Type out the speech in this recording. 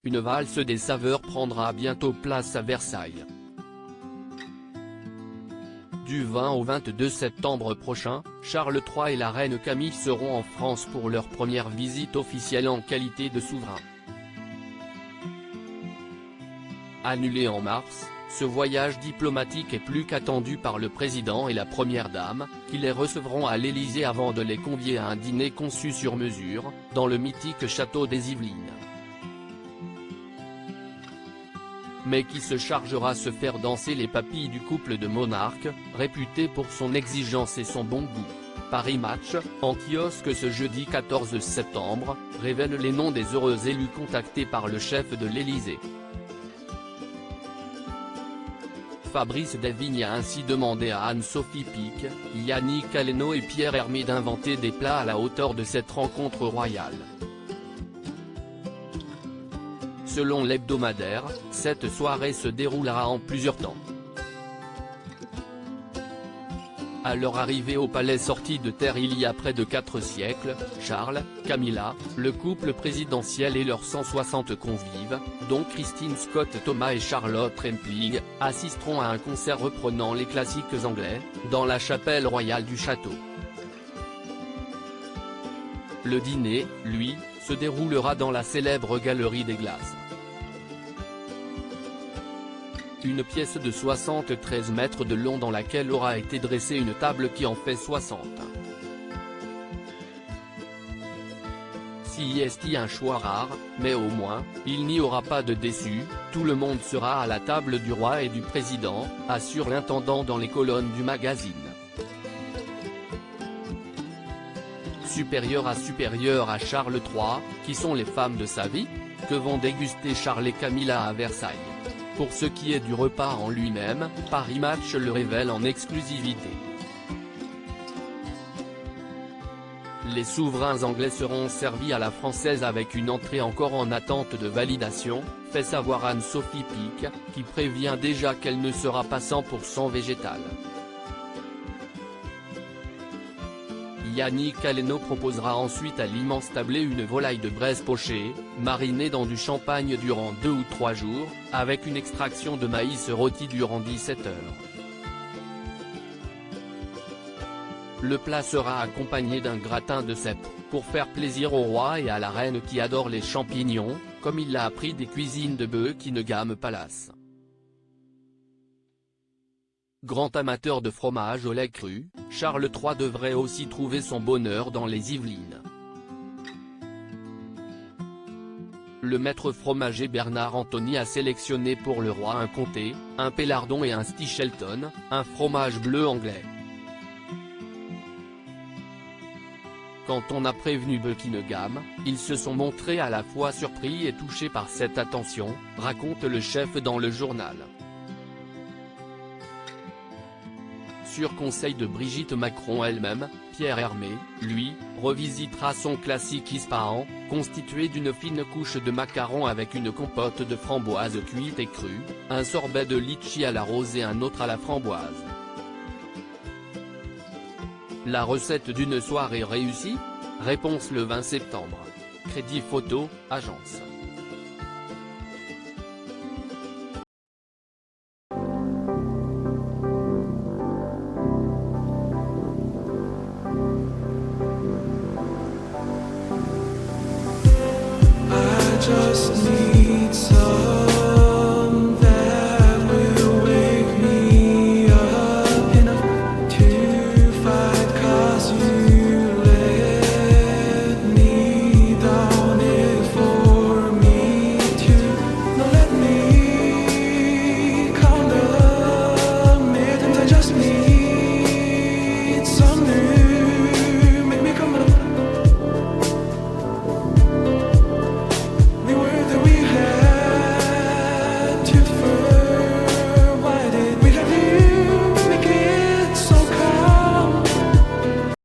une valse des saveurs prendra bientôt place à Versailles. Du 20 au 22 septembre prochain, Charles III et la reine Camille seront en France pour leur première visite officielle en qualité de souverain. Annulé en mars, ce voyage diplomatique est plus qu'attendu par le président et la première dame, qui les recevront à l'Élysée avant de les convier à un dîner conçu sur mesure, dans le mythique château des Yvelines. Mais qui se chargera de se faire danser les papilles du couple de monarques, réputé pour son exigence et son bon goût. Paris Match, en kiosque ce jeudi 14 septembre, révèle les noms des heureux élus contactés par le chef de l'Élysée. Fabrice Desvignes a ainsi demandé à Anne-Sophie Pic, Yannick Aleno et Pierre Hermé d'inventer des plats à la hauteur de cette rencontre royale. Selon l'hebdomadaire, cette soirée se déroulera en plusieurs temps. À leur arrivée au palais sorti de terre il y a près de 4 siècles, Charles, Camilla, le couple présidentiel et leurs 160 convives, dont Christine Scott Thomas et Charlotte Rampling, assisteront à un concert reprenant les classiques anglais, dans la chapelle royale du château. Le dîner, lui, se déroulera dans la célèbre Galerie des Glaces. Une pièce de 73 mètres de long dans laquelle aura été dressée une table qui en fait 60. Si est un choix rare, mais au moins, il n'y aura pas de déçus, tout le monde sera à la table du roi et du président, assure l'intendant dans les colonnes du magazine. Supérieur à Charles III, qui sont les femmes de sa vie, que vont déguster Charles et Camilla à Versailles. Pour ce qui est du repas en lui-même, Paris Match le révèle en exclusivité. Les souverains anglais seront servis à la française avec une entrée encore en attente de validation, fait savoir Anne-Sophie Pic, qui prévient déjà qu'elle ne sera pas 100% végétale. Yannick Aleno proposera ensuite à l'immense tablé une volaille de Bresse pochée, marinée dans du champagne durant 2 ou 3 jours, avec une extraction de maïs rôti durant 17 heures. Le plat sera accompagné d'un gratin de cèpe, pour faire plaisir au roi et à la reine qui adore les champignons, comme il l'a appris des cuisines de Buckingham Palace. Grand amateur de fromage au lait cru, Charles III devrait aussi trouver son bonheur dans les Yvelines. Le maître fromager Bernard Anthony a sélectionné pour le roi un comté, un Pélardon et un Stichelton, un fromage bleu anglais. Quand on a prévenu Buckingham, ils se sont montrés à la fois surpris et touchés par cette attention, raconte le chef dans le journal. Sur conseil de Brigitte Macron elle-même, Pierre Hermé, lui, revisitera son classique Ispahan, constitué d'une fine couche de macarons avec une compote de framboises cuites et crues, un sorbet de litchi à la rose et un autre à la framboise. La recette d'une soirée réussie ? Réponse le 20 septembre. Crédit photo, agence.